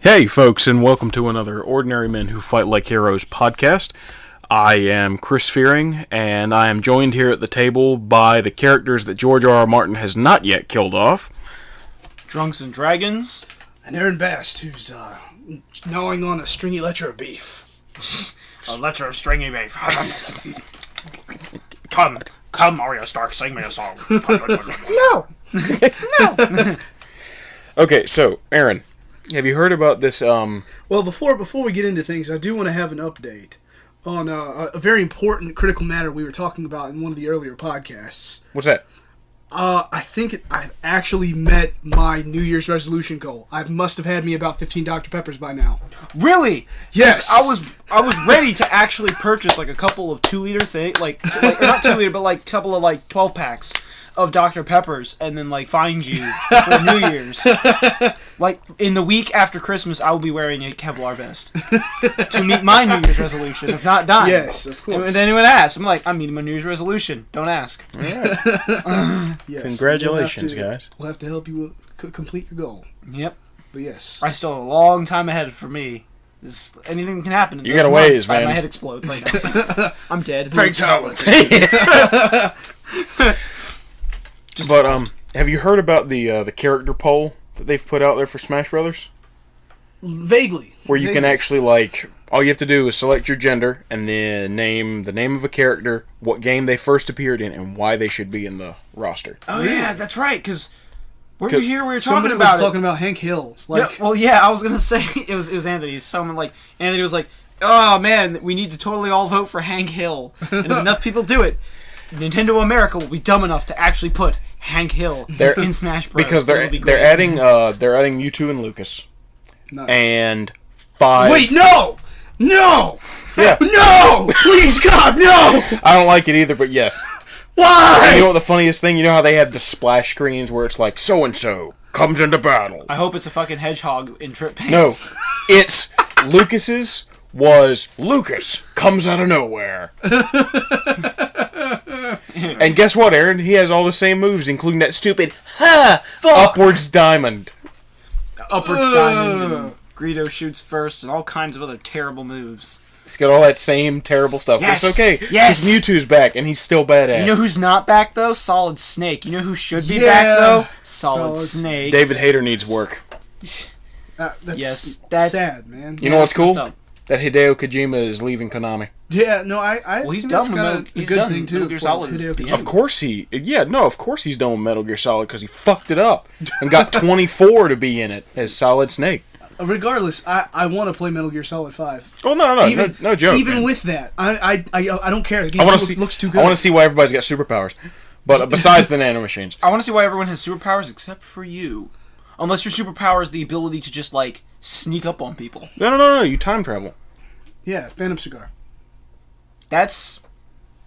Hey, folks, and welcome to another Ordinary Men Who Fight Like Heroes podcast. I am Chris Fearing, and I am joined here at the table by the characters that George R.R. Martin has not yet killed off. Drunks and Dragons. And Aaron Bast, who's gnawing on a stringy lecher of beef. A lecher of stringy beef. Come, Arya Stark, sing me a song. No! No! Okay, so, Aaron, have you heard about this, Well, before we get into things, I do want to have an update on a very important critical matter we were talking about in one of the earlier podcasts. what's that? I think I've actually met my New Year's resolution goal. I must have had me about 15 Dr. Peppers by now. Really? Yes. I was ready to actually purchase like a couple of 2-liter things, like not 2 liter, but like a couple of like 12 packs of Dr. Peppers, and then like find you for New Year's. Like in the week after Christmas, I will be wearing a Kevlar vest to meet my New Year's resolution, if not dying. Yes, of course. And anyone asks, I'm like, I'm meeting my New Year's resolution. Don't ask. Yes. Congratulations, guys. We'll have to help you complete your goal. Yep. But yes. I still have a long time ahead for me. Just anything can happen. You got a ways, man. My head explodes. Like, I'm dead. Fatality. But, have you heard about the character poll that they've put out there for Smash Brothers? Vaguely. Where you can actually, like, all you have to do is select your gender and then name the name of a character, what game they first appeared in, and why they should be in the roster. Oh yeah, that's right. Because were you here? We were Somebody talking about was talking about Hank Hill's. Like, yeah, I was gonna say it was Anthony. Someone like Anthony was like, "Oh man, we need to totally all vote for Hank Hill." And if enough people do it, Nintendo America will be dumb enough to actually put Hank Hill in Smash Bros. Because they're adding Mewtwo and Lucas. nice. And 5. Wait, no! No! Yeah. No! Please, God, no! I don't like it either, but yes. Why? And you know what the funniest thing? You know how they had the splash screens where it's like, so-and-so comes into battle. I hope it's a fucking hedgehog in trip No. pants. It's Lucas's was Lucas comes out of nowhere. And guess what, Aaron? He has all the same moves, including that stupid upwards diamond. Upwards diamond. And Greedo shoots first, and all kinds of other terrible moves. He's got all that same terrible stuff. Yes! But it's okay. Yes! Because Mewtwo's back, and he's still badass. You know who's not back though? Solid Snake. You know who should be Yeah. back though? Solid Solid Snake. David Hayter needs work. That's, Yes, that's- sad, man. You know what's cool? Messed up. That Hideo Kojima is leaving Konami. Yeah, no, I Well, he's think done that's with kinda Metal- a he's good done thing, too. Metal Gear for Solid is Hideo the Kojima. end. Of course he's done with Metal Gear Solid because he fucked it up and got 24 to be in it as Solid Snake. Regardless, I want to play Metal Gear Solid 5. Oh no, no joke. Even man. with that, I don't care. The game I want to see. looks too good. I want to see why everybody's got superpowers, but besides the nanomachines. I want to see why everyone has superpowers except for you. Unless your superpower is the ability to just like sneak up on people. No. You time travel. Yeah, it's Phantom Cigar. That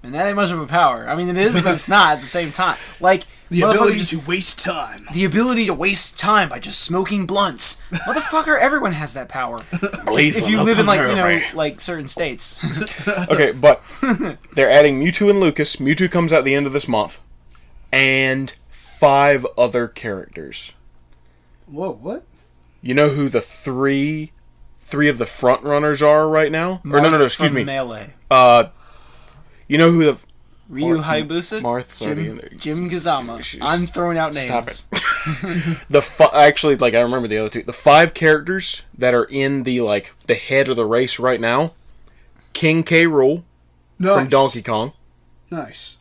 ain't much of a power. I mean, it is, but it's not at the same time. Like The motherfucker ability just- to waste time. The ability to waste time by just smoking blunts. Motherfucker, everyone has that power. If you live in like certain states. Okay, but they're adding Mewtwo and Lucas. Mewtwo comes out the end of this month, and 5 other characters. Whoa, what? You know who the three of the front runners are right now? Or no, excuse From me. Melee. You know who the Ryu Hayabusa, Marth's already in there. Jim Kazama. Jeez. I'm throwing out names. Stop it. Actually, like, I remember the other 2. The 5 characters that are in the head of the race right now. King K. Rool Nice. from Donkey Kong. Nice.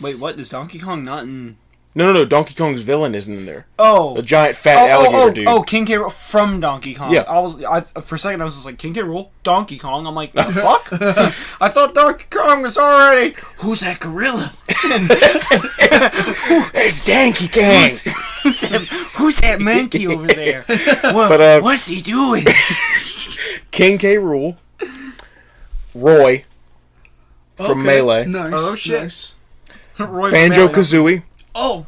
Wait, what? Is Donkey Kong not in... No. Donkey Kong's villain isn't in there. Oh. The giant fat alligator dude. Oh, King K. Rool from Donkey Kong. Yeah. For a second I was just like, King K. Rool? Donkey Kong? I'm like, the fuck? I thought Donkey Kong was already... Who's that gorilla? It's Donkey Kong. Who's that monkey over there? What's he doing? King K. Rool. Roy from Okay, Melee. Nice. Oh, shit. Nice. Roy Banjo Kazooie. Oh!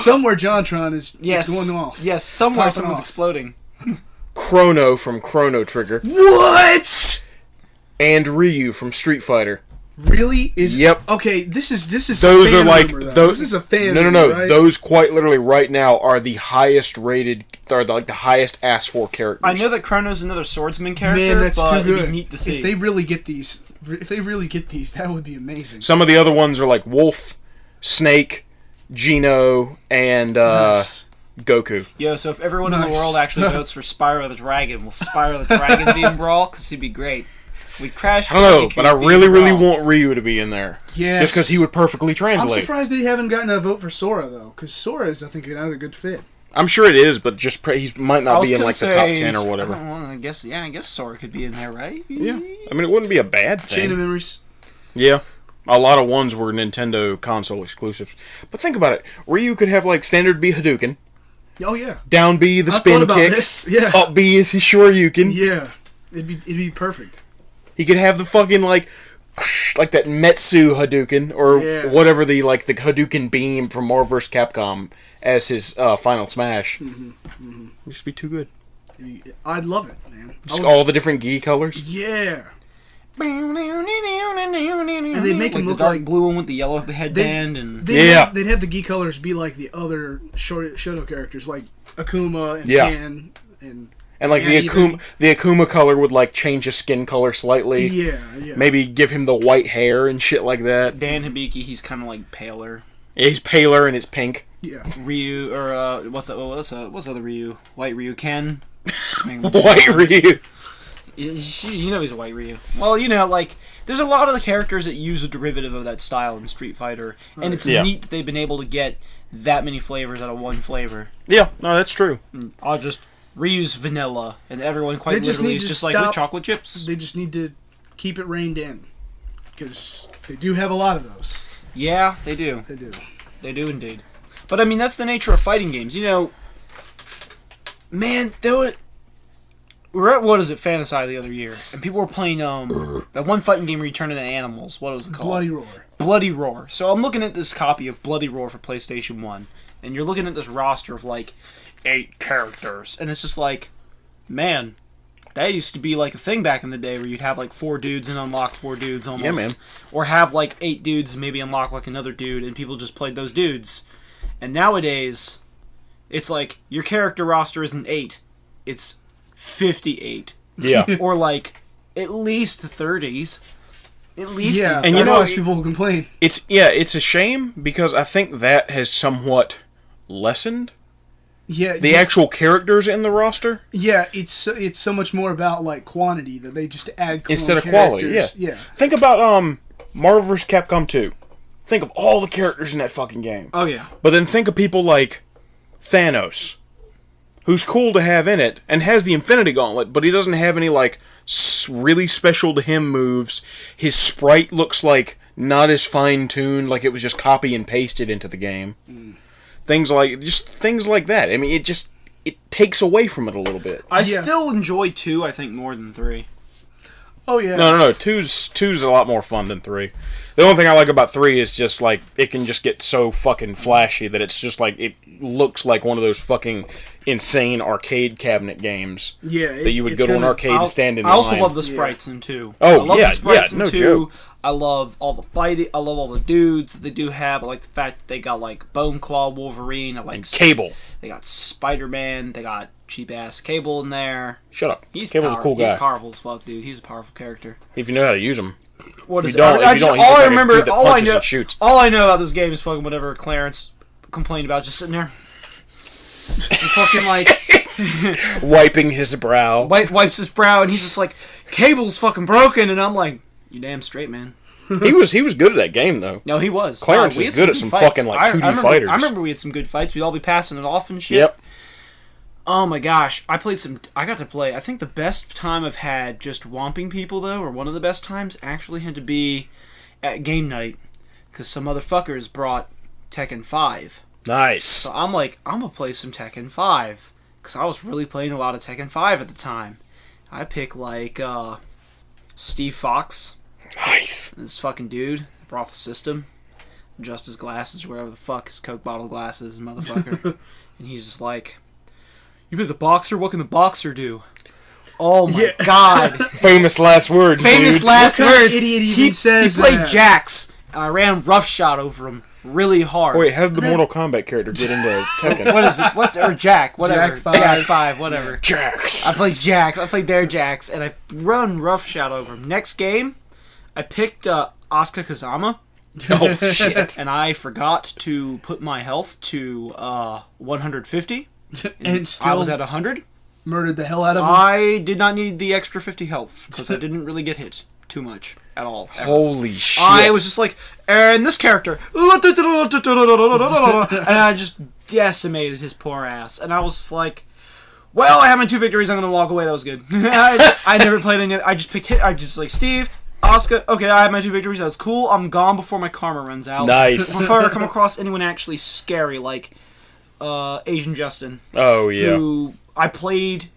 Somewhere JonTron is going off. Yes, somewhere Popping someone's off. exploding. Chrono from Chrono Trigger. What? And Ryu from Street Fighter. Really? Yep. Okay, this is Those fan are like rumor, though. those. This is a fan. No. rumor, right? Those quite literally right now are the highest rated, or like the highest asked for characters. I know that Chrono's another swordsman character, Man, that's but too it'd good. be neat to see. If they really get these, that would be amazing. Some of the other ones are like Wolf, Snake, Gino, and Nice. Goku. Yo, so if everyone in the Nice. world actually votes for Spyro the Dragon, will Spyro the Dragon be in Brawl? Because he'd be great. We crashed. I don't know, but I really want Ryu to be in there. Yes. Just because he would perfectly I'm translate. surprised they haven't gotten a vote for Sora though, because Sora is, I think, another good fit. I'm sure it is, but just he might not be in like the top 10 or whatever. I guess Sora could be in there, right? Yeah, I mean it wouldn't be a bad thing. Chain of Memories. Yeah. A lot of ones were Nintendo console exclusives. But think about it. Ryu could have like standard B Hadouken, Oh yeah. down B the I spin thought about kick, this. Yeah. up B is his Shoryuken. Yeah. It'd be perfect. He could have the fucking like that Metsu Hadouken or Yeah. whatever the Hadouken beam from Marvel vs. Capcom as his final smash. It'd just be too good. I'd love it, man. Just all the different gi colors. Yeah. And they'd make him the look dark like blue one with the yellow headband and they'd have the gi colors be like the other Shoto characters, like Akuma and Yeah. Ken and like Yeah, the Akuma color would like change his skin color slightly. yeah. Maybe give him the white hair and shit like that. Dan Hibiki. He's kind of like paler. Yeah, he's paler and it's pink. Yeah. Ryu or what's the other Ryu? White Ryu Ken. White Ryu. You know he's a white Ryu. Well, like there's a lot of the characters that use a derivative of that style in Street Fighter, and it's Yeah. neat that they've been able to get that many flavors out of one flavor. Yeah, no, that's true. I'll just Ryu's vanilla, and everyone quite They just literally need is to just like with stop- chocolate chips. They just need to keep it reined in, because they do have a lot of those. Yeah, they do. They do. They do indeed. But I mean, that's the nature of fighting games. Man, we're at Fantasy the other year, and people were playing that one fighting game where you turn into animals. What was it called? Bloody Roar. Bloody Roar. So I'm looking at this copy of Bloody Roar for PlayStation 1, and you're looking at this roster of like 8 characters, and it's just like, man, that used to be like a thing back in the day where you'd have like 4 dudes and unlock 4 dudes almost. Yeah, man. Or have like 8 dudes and maybe unlock like another dude, and people just played those dudes. And nowadays, it's like your character roster isn't 8, it's 58. Yeah. Or like at least 30s. At least Yeah, And and you know, there's people who complain. It's a shame because I think that has somewhat lessened Yeah, the actual characters in the roster. Yeah, it's so much more about like quantity that they just add clone Instead of quality, characters. yeah. Think about Marvel vs. Capcom 2. Think of all the characters in that fucking game. Oh yeah. But then think of people like Thanos, who's cool to have in it, and has the Infinity Gauntlet, but he doesn't have any like really special to him moves. His sprite looks like not as fine-tuned, like it was just copy and pasted into the game. Things like that. I mean, it takes away from it a little bit. I Yeah. still enjoy 2, I think, more than 3. Oh yeah. No. Two's a lot more fun than 3. The only thing I like about 3 is just like it can just get so fucking flashy that it's just like it looks like one of those fucking insane arcade cabinet games Yeah, that you would go to an arcade and stand in I also line. love the sprites in 2. Oh, I love yeah, the sprites yeah, in no 2. joke. I love all the fighting. I love all the dudes that they do have. I like the fact that they got like Bone Claw Wolverine. I like Cable. They got Spider-Man. They got cheap ass Cable in there. Shut up. He's Cable's a cool guy. He's powerful as fuck, dude. He's a powerful character. If you know how to use them. What If is you don't- it? if you don't, he's all just I like a remember, dude that all I punches know, and shoots. all I know about this game is fucking whatever Clarence complained about, just sitting there, and fucking like Wiping his brow. wipes his brow, and he's just like, Cable's fucking broken, and I'm like, you damn straight, man. He was good at that game though. No, he was. Clarence we is had good at some fights. fucking, like, 2D remember, fighters. I remember we had some good fights. We'd all be passing it off and shit. Yep. Oh my gosh, I got to play. I think the best time I've had just womping people though, or one of the best times, actually had to be at game night, because some motherfuckers brought Tekken 5. Nice. So I'm like, I'm gonna play some Tekken 5, because I was really playing a lot of Tekken 5 at the time. I picked like Steve Fox, Nice. this fucking dude that brought the system, adjust his glasses, whatever the fuck his Coke bottle glasses, motherfucker, and he's just like, "You been the boxer? What can the boxer do?" Oh my Yeah. god. Famous last words, Famous dude. last What kind of words. idiot he even says he played that? Jax. And I ran roughshod over him really hard. Oh, wait, how did the Mortal Kombat character get into Tekken? What is it? What or Jack? Whatever. Jack 5. Jack 5. Whatever. Jax. I played Jax. I played their Jax, and I run roughshod over him. Next game, I picked Asuka Kazama. Oh, shit. And I forgot to put my health to 150. And still I was at 100. murdered the hell out of him. I did not need the extra 50 health because I didn't really get hit too much at all. Ever. Holy shit. I was just like, and this character, and I just decimated his poor ass. And I was just like, well, I have my 2 victories. I'm gonna walk away. That was good. I never played any. I just picked hit. I just like Steve, Asuka. Okay, I have my 2 victories. That's cool. I'm gone before my karma runs out. Nice. Before I come across anyone actually scary like Asian Justin, Oh, yeah. who I played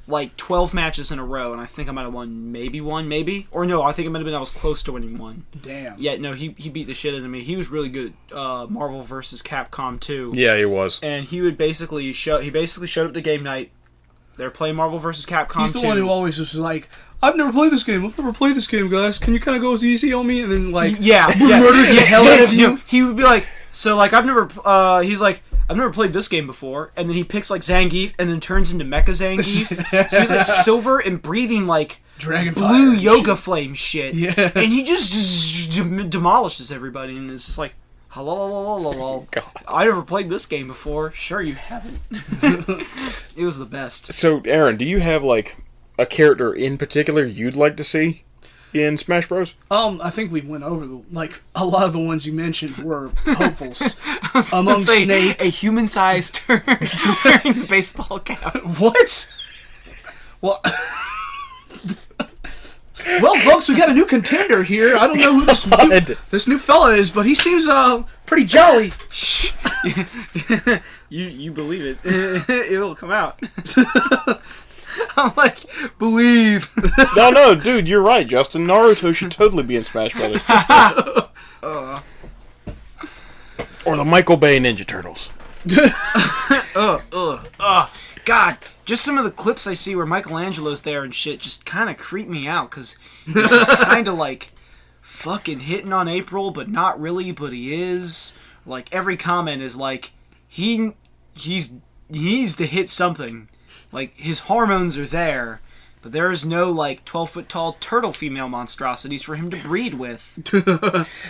like 12 matches in a row, and I think I might have won maybe one, or no, I think it might have been I was close to winning one. Damn. Yeah, no, he beat the shit out of me. He was really good at Marvel vs. Capcom 2. Yeah, he was. And he would basically showed up to game night. They're playing Marvel vs. Capcom 2. He's the one who always was like, I've never played this game, guys. Can you kind of go easy on me? And then, like, yeah, murders the hell out of you. He would be like, so, like, he's like, I've never played this game before. And then he picks, like, Zangief and then turns into Mecha Zangief. So he's, like, silver and breathing, like, Dragon blue fire yoga shit. flame shit. Yeah. And he just demolishes everybody. And it's just like, hello. God. I never played this game before. Sure you haven't. It was the best. So, Aaron, do you have, like, a character in particular you'd like to see in Smash Bros? I think we went over a lot of the ones you mentioned were hopefuls. I was gonna Among say, Snake. a human-sized turd wearing a baseball cap. What? Well, well, folks, we got a new contender here. I don't know who this new fella is, but he seems pretty jolly. You believe it. It'll come out. I'm like, believe. No, dude, you're right, Justin. Naruto should totally be in Smash Brothers. Or the Michael Bay Ninja Turtles. God, just some of the clips I see where Michelangelo's there and shit just kind of creep me out, because he's just kind of like fucking hitting on April, but not really, but he is. Like, every comment is like, he needs to hit something. Like, his hormones are there, but there is no, like, 12-foot tall turtle female monstrosities for him to breed with.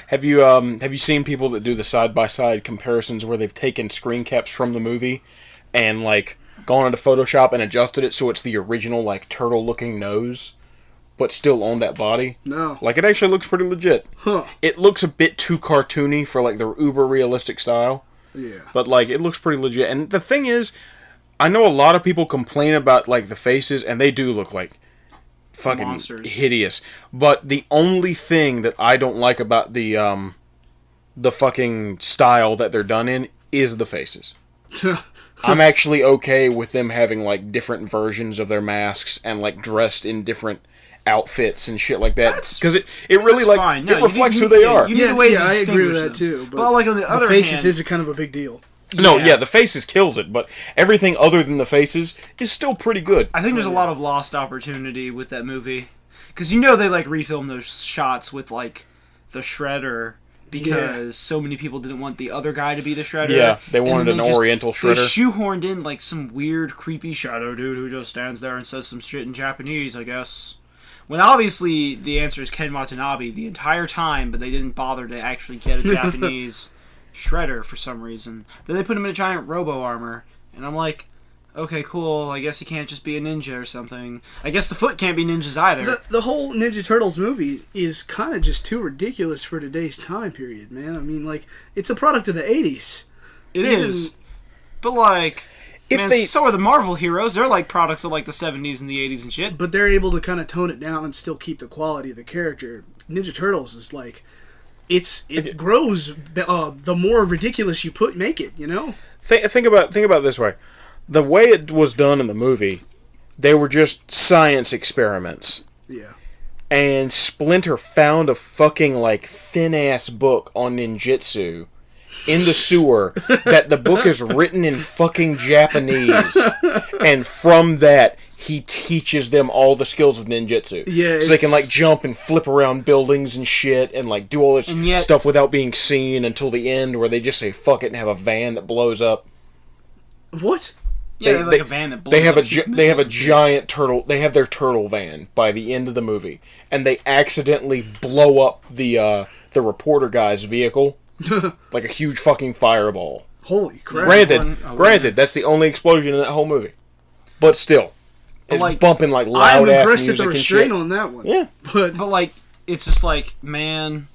Have you seen people that do the side-by-side comparisons where they've taken screen caps from the movie and, like, gone into Photoshop and adjusted it so it's the original, like, turtle-looking nose, but still on that body? No. Like, it actually looks pretty legit. Huh. It looks a bit too cartoony for, like, the uber-realistic style. Yeah. But, like, it looks pretty legit. And the thing is, I know a lot of people complain about, like, the faces, and they do look like fucking Monsters. hideous. But the only thing that I don't like about the fucking style that they're done in is the faces. I'm actually okay with them having, like, different versions of their masks and, like, dressed in different outfits and shit like that. Because it really, That's like, fine. No, it you reflects need- who they yeah, are. you need a way to I agree with distinguish that them. too. But, like, on the other faces hand, is a kind of a big deal. No, yeah, the faces kills it, but everything other than the faces is still pretty good. I think there's a lot of lost opportunity with that movie. Because you know they, like, refilmed those shots with, like, the Shredder because so many people didn't want the other guy to be the Shredder. Yeah, they And wanted then an Oriental They Shredder. shoehorned in, like, some weird, creepy shadow dude who just stands there and says some shit in Japanese, I guess. When obviously the answer is Ken Watanabe the entire time, but they didn't bother to actually get a Japanese Shredder for some reason. Then they put him in a giant robo armor, and I'm like, okay, cool, I guess he can't just be a ninja or something. I guess the foot can't be ninjas either. The whole Ninja Turtles movie is kind of just too ridiculous for today's time period, man. I mean, like, it's a product of the 80s. It is. But, like, so are the Marvel heroes. They're, like, products of, like, the 70s and the 80s and shit. But they're able to kind of tone it down and still keep the quality of the character. Ninja Turtles is like, it grows the more ridiculous you make it, you know? Think about it this way. The way it was done in the movie, they were just science experiments. Yeah. And Splinter found a fucking, like, thin-ass book on ninjutsu in the sewer that the book is written in fucking Japanese, and from that he teaches them all the skills of ninjutsu. Yeah, so they can like jump and flip around buildings and shit, and like do all this stuff without being seen until the end, where they just say fuck it and have a van that blows up. What? Yeah, they have like a van that blows up. They have a giant turtle. They have their turtle van by the end of the movie, and they accidentally blow up the reporter guy's vehicle, like a huge fucking fireball. Holy crap! Granted, that's the only explosion in that whole movie, but still, it's like, bumping like loud ass music and shit. I'm impressed at the restraint on that one. Yeah, but like it's just like, man,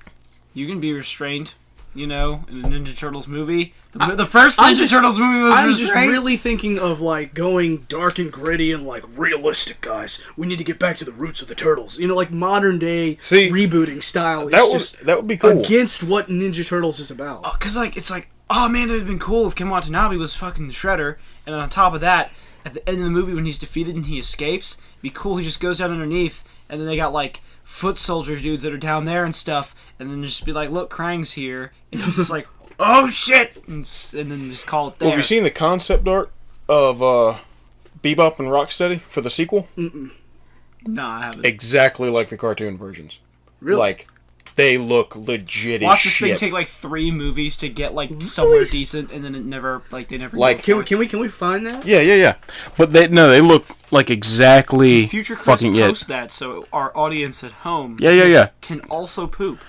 you can be restrained. You know, in a Ninja Turtles movie. The first Ninja Turtles movie was I'm restrained. just really thinking of, like, going dark and gritty and, like, realistic, guys. We need to get back to the roots of the Turtles. You know, like, modern-day rebooting style. That would be cool. Against what Ninja Turtles is about. Because, like, it's like, oh, man, it would have been cool if Ken Watanabe was fucking the Shredder. And on top of that, at the end of the movie when he's defeated and he escapes, it'd be cool he just goes down underneath, and then they got, like, foot soldiers dudes that are down there and stuff, and then just be like, look, Krang's here, and he's just like, oh shit, and then just call it there. Well, have you seen the concept art of Bebop and Rocksteady for the sequel? Mm-mm. No, I haven't. Exactly like the cartoon versions. Really? Like, they look legit as Watch this shit. thing take like 3 movies to get like somewhere decent, and then it never, like, they never. Like, can we find that? Yeah. But they look like exactly. Future Chris fucking post that so our audience at home. Yeah. Can also poop.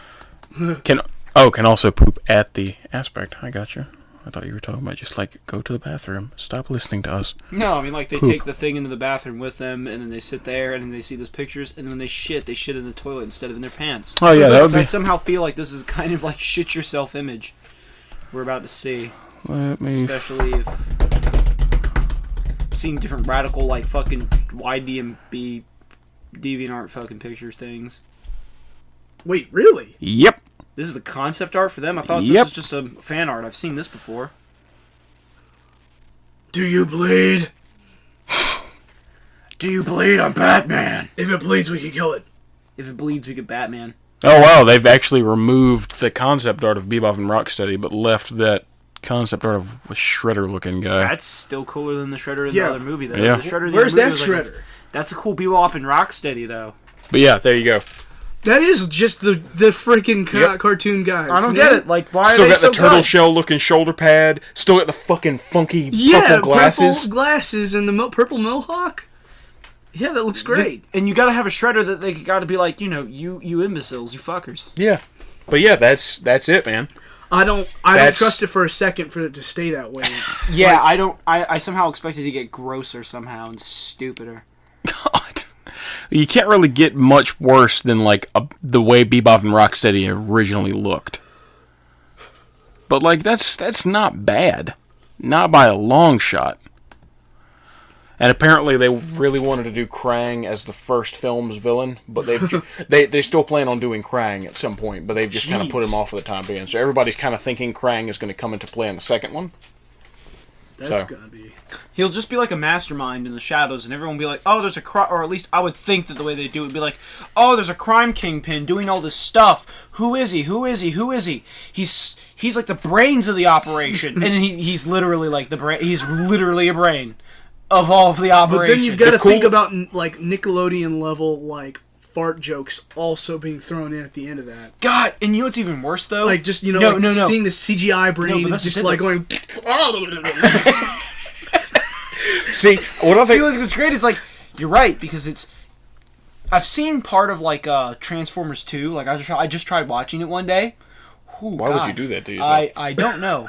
Can also poop at the aspect. I got you. I thought you were talking about just like go to the bathroom. Stop listening to us. No, I mean like they poop. take the thing into the bathroom with them, and then they sit there, and then they see those pictures, and when they shit in the toilet instead of in their pants. Oh yeah, that would be. I somehow feel like this is kind of like shit yourself image we're about to see. Especially if seeing different radical like fucking YDMB DeviantArt fucking pictures things. Wait, really? Yep. This is the concept art for them? I thought this was just a fan art. I've seen this before. Do you bleed? Do you bleed? I'm Batman. If it bleeds, we can kill it. If it bleeds, we get Batman. Oh wow, they've actually removed the concept art of Bebop and Rocksteady, but left that concept art of a Shredder-looking guy. That's still cooler than the Shredder in the other movie, though. Yeah. The Shredder Where's that movie Shredder? That's a cool Bebop and Rocksteady, though. But yeah, there you go. That is just the freaking cartoon guys. I don't get it. Like, why still are they got so the turtle good? shell looking shoulder pad. Still got the fucking funky purple glasses. Purple glasses and the purple mohawk. Yeah, that looks great. And you gotta have a Shredder that they gotta be like, you know, you imbeciles, you fuckers. Yeah. But yeah, that's it, man. I don't trust it for a second for it to stay that way. Yeah, I somehow expected to get grosser somehow and stupider. God. You can't really get much worse than like the way Bebop and Rocksteady originally looked. But like that's not bad, not by a long shot. And apparently they really wanted to do Krang as the first film's villain, but they still plan on doing Krang at some point, but they've just kind of put him off for the time being. So everybody's kind of thinking Krang is going to come into play in the second one. That's gonna be. He'll just be like a mastermind in the shadows, and everyone will be like, oh, there's a crime, or at least I would think that the way they do it would be like, oh, there's a crime kingpin doing all this stuff. Who is he? Who is he? Who is he? He's like the brains of the operation, and he's literally like the brain. He's literally a brain of all of the operation. But then you've got to think about like Nickelodeon level like fart jokes also being thrown in at the end of that. God, and you know what's even worse though? Like just seeing the CGI brain and just like going. See, what I think what's great is like you're right because it's. I've seen part of like Transformers 2. Like I just tried watching it one day. Ooh, Why would you do that to yourself? I don't know.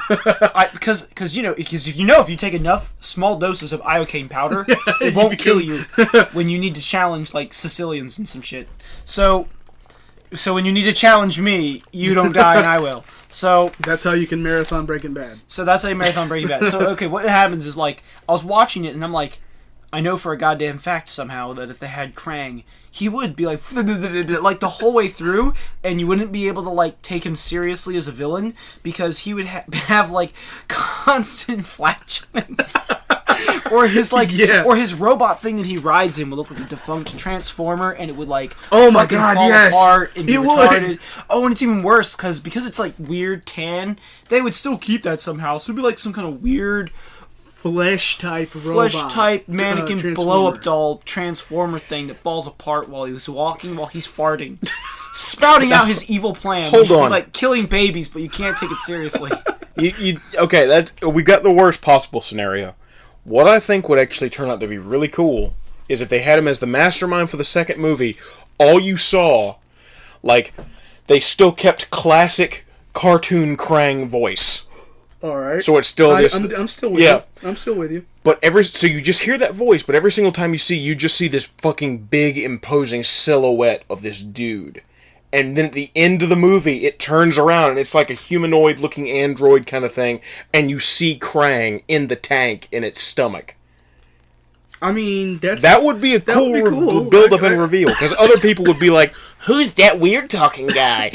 Because if you take enough small doses of iocane powder, it won't kill you when you need to challenge like Sicilians and some shit. So when you need to challenge me, you don't die and I will. So that's how you can marathon Breaking Bad. So that's how you marathon Breaking Bad. So okay, what happens is like I was watching it and I'm like, I know for a goddamn fact somehow that if they had Krang, he would be like the whole way through, and you wouldn't be able to like take him seriously as a villain because he would have like constant flatulence. Or his or his robot thing that he rides in would look like a defunct transformer, and it would like oh my god, fall yes, apart and be retarded. would. Oh, and it's even worse because it's like weird tan. They would still keep that somehow, so it'd be like some kind of weird flesh type mannequin blow up doll transformer thing that falls apart while he's farting, spouting out his evil plan. Hold on, like killing babies, but you can't take it seriously. Okay, we got the worst possible scenario. What I think would actually turn out to be really cool is if they had him as the mastermind for the second movie, all you saw, like, they still kept classic cartoon Krang voice. Alright. So it's still this... I'm still with you. I'm still with you. But so you just hear that voice, but every single time you just see this fucking big, imposing silhouette of this dude. And then at the end of the movie, it turns around, and it's like a humanoid-looking android kind of thing, and you see Krang in the tank in its stomach. I mean, that would be a cool build-up and reveal, because other people would be like, who's that weird-talking guy?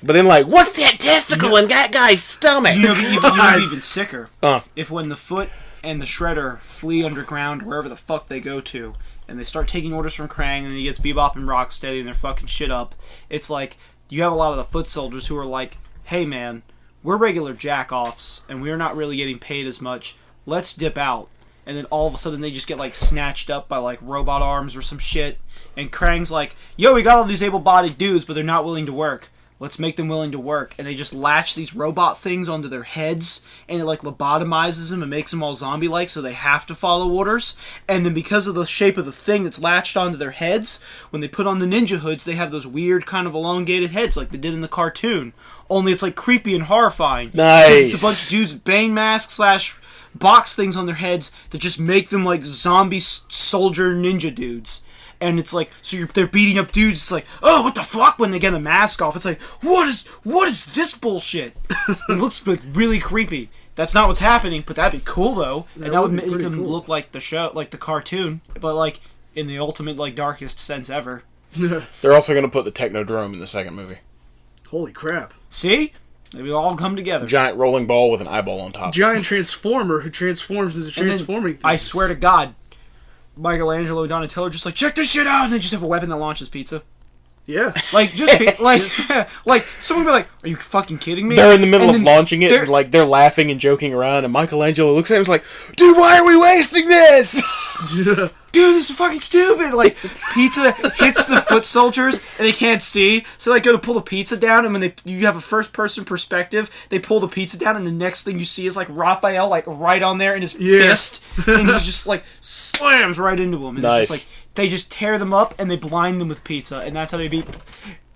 But then like, what's that testicle in that guy's stomach? You know, even sicker. If when the Foot and the Shredder flee underground, wherever the fuck they go to, and they start taking orders from Krang, and he gets Bebop and Rocksteady, and they're fucking shit up. It's like, you have a lot of the Foot soldiers who are like, hey man, we're regular jack-offs, and we're not really getting paid as much. Let's dip out. And then all of a sudden they just get like snatched up by like robot arms or some shit. And Krang's like, yo, we got all these able-bodied dudes, but they're not willing to work. Let's make them willing to work. And they just latch these robot things onto their heads, and it like lobotomizes them and makes them all zombie-like, so they have to follow orders. And then because of the shape of the thing that's latched onto their heads, when they put on the ninja hoods, they have those weird kind of elongated heads like they did in the cartoon. Only it's like creepy and horrifying. Nice. It's a bunch of dudes with bane masks / box things on their heads that just make them like zombie soldier ninja dudes. And it's like, so they're beating up dudes. It's like, oh, what the fuck? When they get a mask off, it's like, what is this bullshit? It looks like really creepy. That's not what's happening, but that'd be cool though, and that would make them look like the show, like the cartoon, but like in the ultimate, like darkest sense ever. They're also gonna put the Technodrome in the second movie. Holy crap! See, they all come together. Giant rolling ball with an eyeball on top. Giant transformer who transforms into transforming things. I swear to God, Michelangelo, Donatello, just like, check this shit out, and they just have a weapon that launches pizza. Yeah. Like, just like someone would be like, are you fucking kidding me? They're in the middle of launching it, and like they're laughing and joking around, and Michelangelo looks at him and is like, dude, why are we wasting this? Dude, this is fucking stupid. Like, pizza hits the foot soldiers, and they can't see, so they go to pull the pizza down, and when you have a first-person perspective, they pull the pizza down, and the next thing you see is, like, Raphael, like, right on there in his fist, and he just, like, slams right into him. And nice. It's just, like, they just tear them up, and they blind them with pizza, and that's how they beat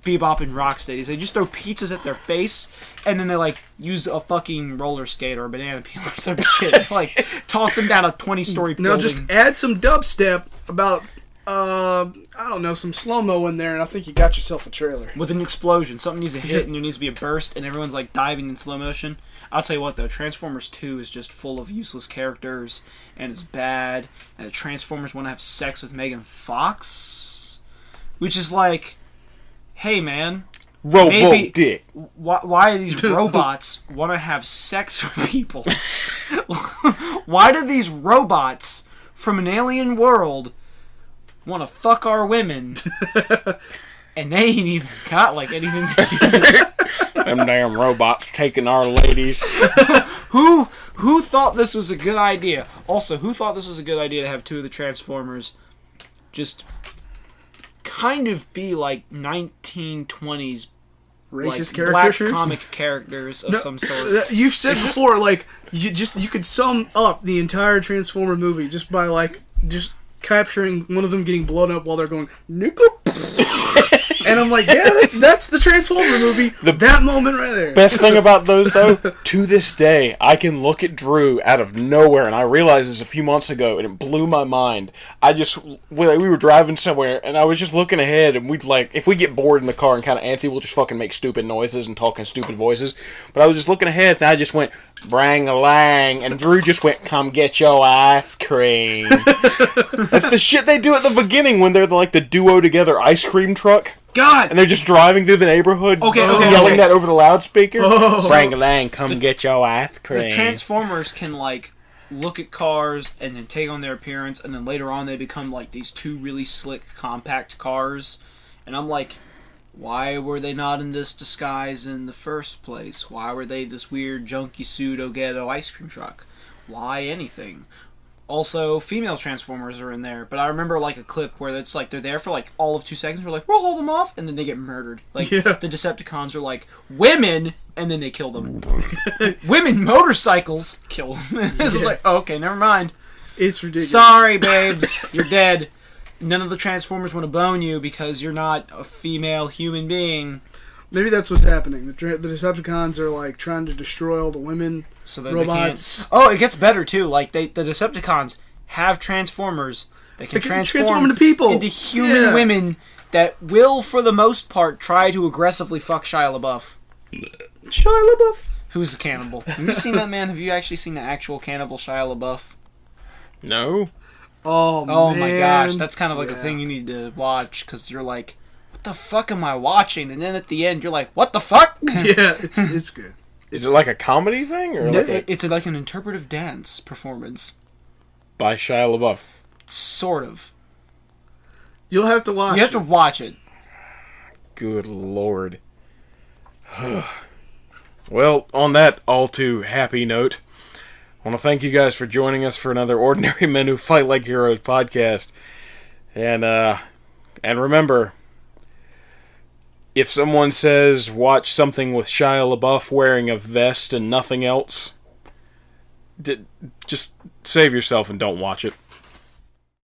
Bebop and Rocksteady. They just throw pizzas at their face, and then they, like, use a fucking roller skate or a banana peel or some shit. Like, toss them down a 20-story building. Now just add some dubstep about, I don't know, some slow-mo in there, and I think you got yourself a trailer. With an explosion. Something needs to hit, and there needs to be a burst, and everyone's, like, diving in slow motion. I'll tell you what, though, Transformers 2 is just full of useless characters, and it's bad, and the Transformers want to have sex with Megan Fox, which is like, hey, man, dick. Why do these robots want to have sex with people? Why do these robots from an alien world want to fuck our women? And they ain't even got, like, anything to do with this. Them damn robots taking our ladies. Who thought this was a good idea? Also, who thought this was a good idea to have two of the Transformers just kind of be like 1920s racist like, caricatures? black comic characters of some sort. You've said before, like, you could sum up the entire Transformer movie just by, like, just capturing one of them getting blown up while they're going, nickel. And I'm like, yeah, that's the Transformer movie. That moment right there. Best thing about those, though, to this day, I can look at Drew out of nowhere, and I realized this a few months ago, and it blew my mind. We were driving somewhere, and I was just looking ahead, and if we get bored in the car and kind of antsy, we'll just fucking make stupid noises and talk in stupid voices. But I was just looking ahead, and I just went, brang-a-lang, and Drew just went, come get your ice cream. That's the shit they do at the beginning when they're like the duo together ice cream truck. God! And they're just driving through the neighborhood, yelling that over the loudspeaker. Brang-a-lang, come get your ice cream. The Transformers can, like, look at cars and then take on their appearance, and then later on they become, like, these two really slick, compact cars. And I'm like, why were they not in this disguise in the first place? Why were they this weird, junky, pseudo-ghetto ice cream truck? Why anything? Also, female Transformers are in there, but I remember, like, a clip where it's like they're there for, like, all of 2 seconds. We're like, we'll hold them off, and then they get murdered. Like, the Decepticons are like, women, and then they kill them. Women motorcycles kill them. It's just like, oh, okay, never mind. It's ridiculous. Sorry, babes, you're dead. None of the Transformers want to bone you because you're not a female human being. Maybe that's what's happening. The Decepticons are, like, trying to destroy all the women. So that robots. Oh, it gets better too. Like the Decepticons have Transformers that can transform into people, into human women that will, for the most part, try to aggressively fuck Shia LaBeouf. Shia LaBeouf, who's a cannibal? Have you seen that man? Have you actually seen the actual cannibal Shia LaBeouf? No. Oh man. My gosh, that's kind of like a thing you need to watch because you're like, what the fuck am I watching? And then at the end, you're like, what the fuck? Yeah, it's good. Is it like a comedy thing? Or it's like an interpretive dance performance. By Shia LaBeouf? Sort of. You'll have to watch it. You have to watch it. Good lord. Well, on that all too happy note, I want to thank you guys for joining us for another Ordinary Men Who Fight Like Heroes podcast. And remember, if someone says watch something with Shia LaBeouf wearing a vest and nothing else, just save yourself and don't watch it.